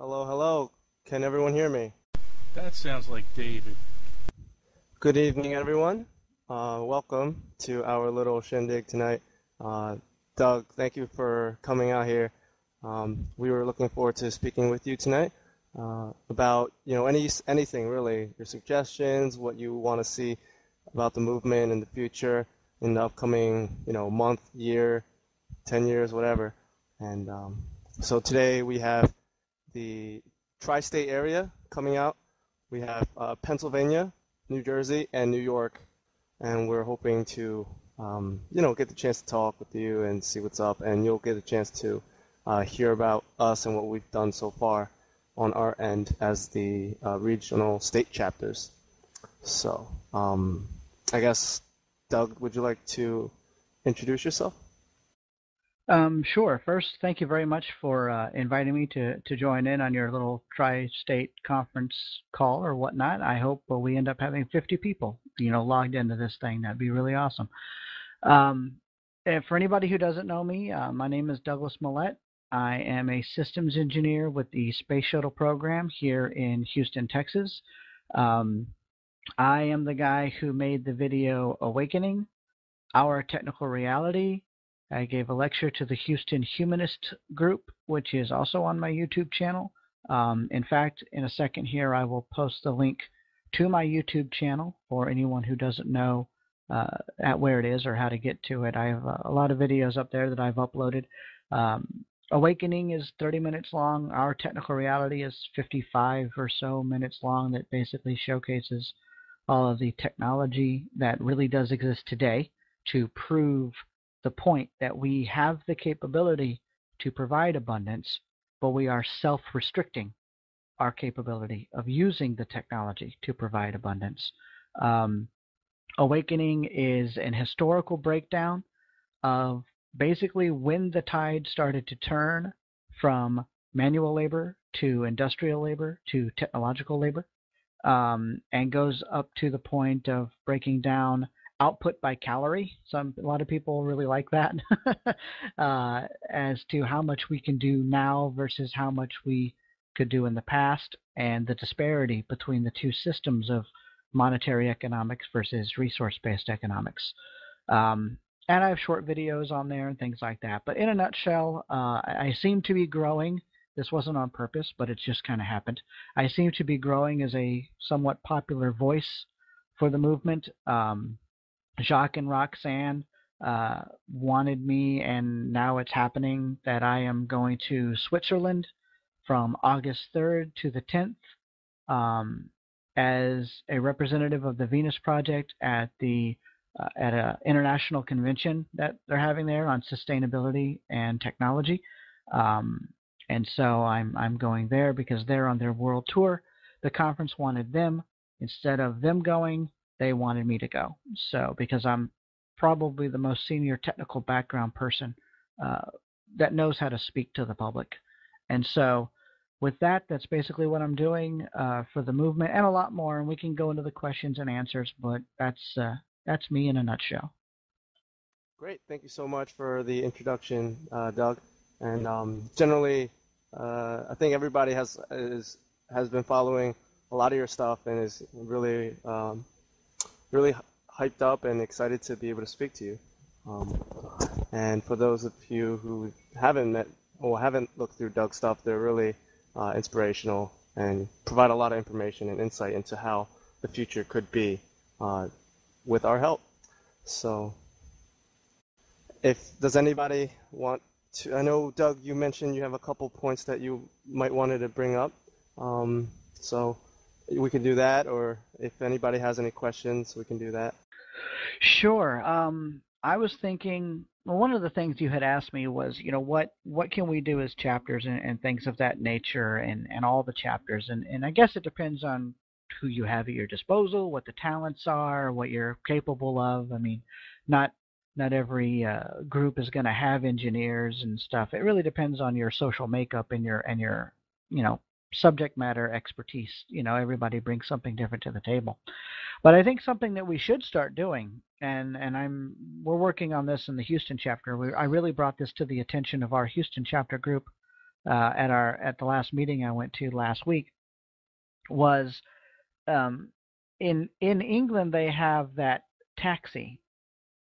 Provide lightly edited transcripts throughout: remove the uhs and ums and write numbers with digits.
Hello, hello. Can everyone hear me? That sounds like David. Good evening, everyone. Welcome to our little shindig tonight. Doug, thank you for coming out here. We were looking forward to speaking with you tonight about, anything really, your suggestions, what you want to see about the movement in the future, in the upcoming, month, year, 10 years, whatever. And so today we have the tri-state area coming out. We have Pennsylvania, New Jersey, and New York, and we're hoping to, get the chance to talk with you and see what's up, and you'll get a chance to hear about us and what we've done so far on our end as the regional state chapters. So, I guess, Doug, would you like to introduce yourself? Sure. First, thank you very much for inviting me to join in on your little tri-state conference call or whatnot. I hope we end up having 50 people, logged into this thing. That'd be really awesome. And for anybody who doesn't know me, my name is Douglas Mallette. I am a systems engineer with the Space Shuttle program here in Houston, Texas. Um, I am the guy who made the video Awakening, Our Technical Reality. I gave a lecture to the Houston Humanist Group, which is also on my YouTube channel. In fact, in a second here, I will post the link to my YouTube channel for anyone who doesn't know at where it is or how to get to it. I have a lot of videos up there that I've uploaded. Awakening is 30 minutes long. Our Technical Reality is 55 or so minutes long. That basically showcases all of the technology that really does exist today to prove the point that we have the capability to provide abundance, but we are self-restricting our capability of using the technology to provide abundance. Um, Awakening is an historical breakdown of basically when the tide started to turn from manual labor to industrial labor to technological labor, and goes up to the point of breaking down output by calorie. A lot of people really like that, as to how much we can do now versus how much we could do in the past, and the disparity between the two systems of monetary economics versus resource-based economics. And I have short videos on there and things like that. But in a nutshell, I seem to be growing. This wasn't on purpose, but it's just kind of happened. I seem to be growing as a somewhat popular voice for the movement. Jacques and Roxanne wanted me, and now it's happening, that I am going to Switzerland from August 3rd to the 10th as a representative of the Venus Project at an international convention that they're having there on sustainability and technology. And so I'm going there because they're on their world tour. The conference wanted them. Instead of them going, they wanted me to go. So because I'm probably the most senior technical background person that knows how to speak to the public. And so with that, that's basically what I'm doing for the movement, and a lot more. And we can go into the questions and answers, but that's me in a nutshell. Great. Thank you so much for the introduction, Doug. And generally, I think everybody has been following a lot of your stuff and is really hyped up and excited to be able to speak to you. And for those of you who haven't met or haven't looked through Doug's stuff, they're really inspirational and provide a lot of information and insight into how the future could be with our help. So, does anybody want to? I know, Doug, you mentioned you have a couple points that you might wanted to bring up. So we can do that, or if anybody has any questions, we can do that. Sure. I was thinking, well, one of the things you had asked me was, what can we do as chapters and things of that nature, and all the chapters. And I guess it depends on who you have at your disposal, what the talents are, what you're capable of. I mean, not every group is going to have engineers and stuff. It really depends on your social makeup and your subject matter expertise. Everybody brings something different to the table. But I think something that we should start doing, and we're working on this in the Houston chapter. I really brought this to the attention of our Houston chapter group at the last meeting I went to last week was um, in England they have that taxi,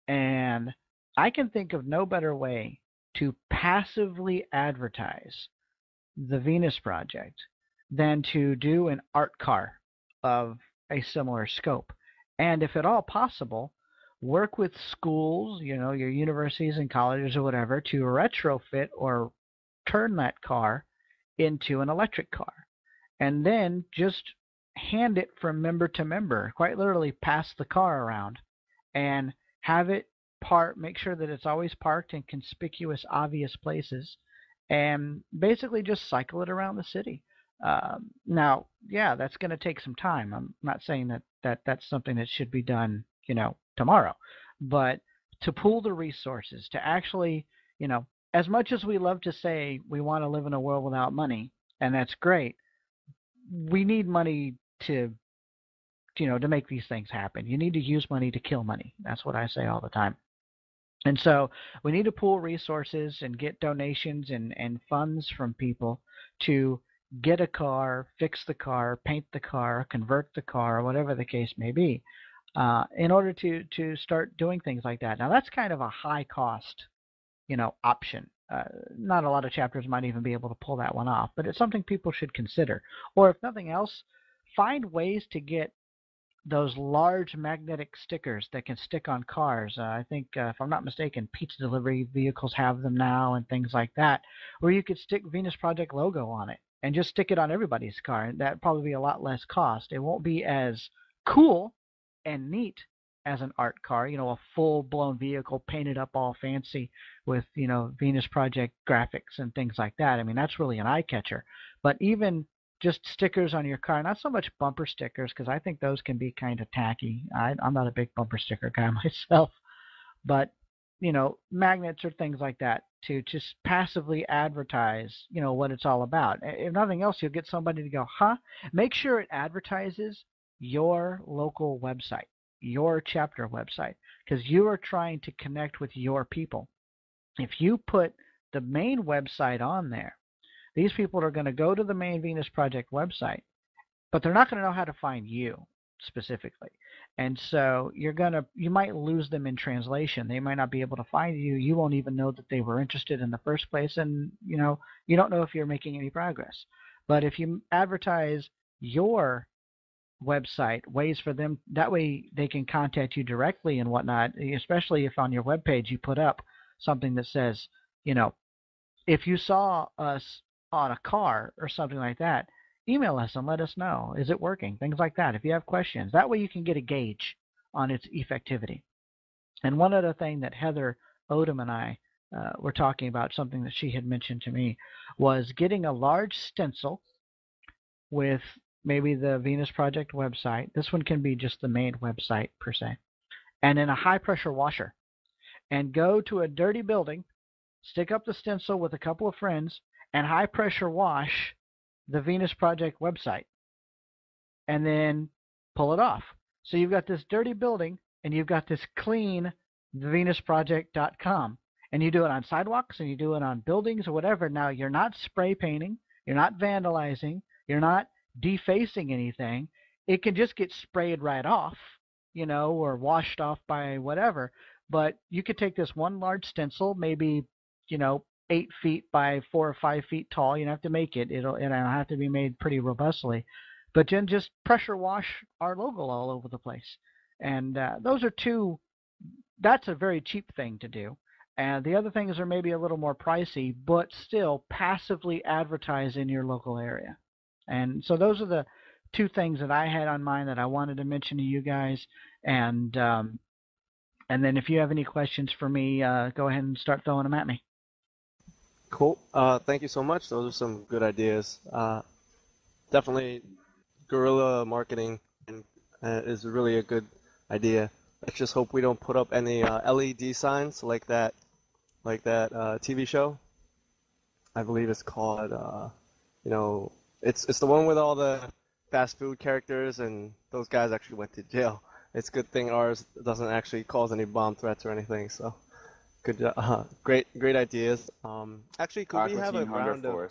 and I can think of no better way to passively advertise the Venus Project than to do an art car of a similar scope. And if at all possible, work with schools, your universities and colleges or whatever, to retrofit or turn that car into an electric car. And then just hand it from member to member, quite literally pass the car around and have it make sure that it's always parked in conspicuous, obvious places, and basically just cycle it around the city. Now, yeah, that's going to take some time. I'm not saying that's something that should be done, tomorrow, but to pool the resources, to actually, as much as we love to say we want to live in a world without money, and that's great, we need money to make these things happen. You need to use money to kill money. That's what I say all the time. And so we need to pool resources and get donations and funds from people to get a car, fix the car, paint the car, convert the car, whatever the case may be, in order to start doing things like that. Now that's kind of a high cost, option. Not a lot of chapters might even be able to pull that one off, but it's something people should consider. Or if nothing else, find ways to get those large magnetic stickers that can stick on cars. I think, if I'm not mistaken, pizza delivery vehicles have them now and things like that, where you could stick Venus Project logo on it and just stick it on everybody's car. And that'd probably be a lot less cost. It won't be as cool and neat as an art car, a full-blown vehicle painted up all fancy with, Venus Project graphics and things like that. I mean, that's really an eye catcher. But even just stickers on your car, not so much bumper stickers, because I think those can be kind of tacky. I'm not a big bumper sticker guy myself, but magnets or things like that to just passively advertise, what it's all about. If nothing else, you'll get somebody to go, huh? Make sure it advertises your local website, your chapter website, because you are trying to connect with your people. If you put the main website on there, these people are going to go to the main Venus Project website, but they're not going to know how to find you specifically. And so you might lose them in translation. They might not be able to find you. You won't even know that they were interested in the first place, and you don't know if you're making any progress. But if you advertise your website, ways for them, that way they can contact you directly and whatnot, especially if on your webpage you put up something that says, if you saw us on a car or something like that, email us and let us know. Is it working? Things like that. If you have questions, that way you can get a gauge on its effectivity. And one other thing that Heather Odom and I were talking about, something that she had mentioned to me, was getting a large stencil with maybe the Venus Project website. This one can be just the main website per se. And then a high pressure washer. And go to a dirty building, stick up the stencil with a couple of friends, and high pressure wash the Venus Project website. And then pull it off. So you've got this dirty building and you've got this clean venusproject.com. And you do it on sidewalks and you do it on buildings or whatever. Now you're not spray painting, you're not vandalizing, you're not defacing anything. It can just get sprayed right off, or washed off by whatever. But you could take this one large stencil, maybe, 8 feet by 4 or 5 feet tall. You don't have to make it. It'll have to be made pretty robustly. But then just pressure wash our logo all over the place. And that's a very cheap thing to do. And the other things are maybe a little more pricey, but still passively advertise in your local area. And so those are the two things that I had on mind that I wanted to mention to you guys. And then if you have any questions for me, go ahead and start throwing them at me. Cool. Thank you so much. Those are some good ideas. Definitely guerrilla marketing is really a good idea. Let's just hope we don't put up any LED signs like that TV show. I believe it's called, it's the one with all the fast food characters, and those guys actually went to jail. It's a good thing ours doesn't actually cause any bomb threats or anything. So, good, great ideas. Actually, could we have a round of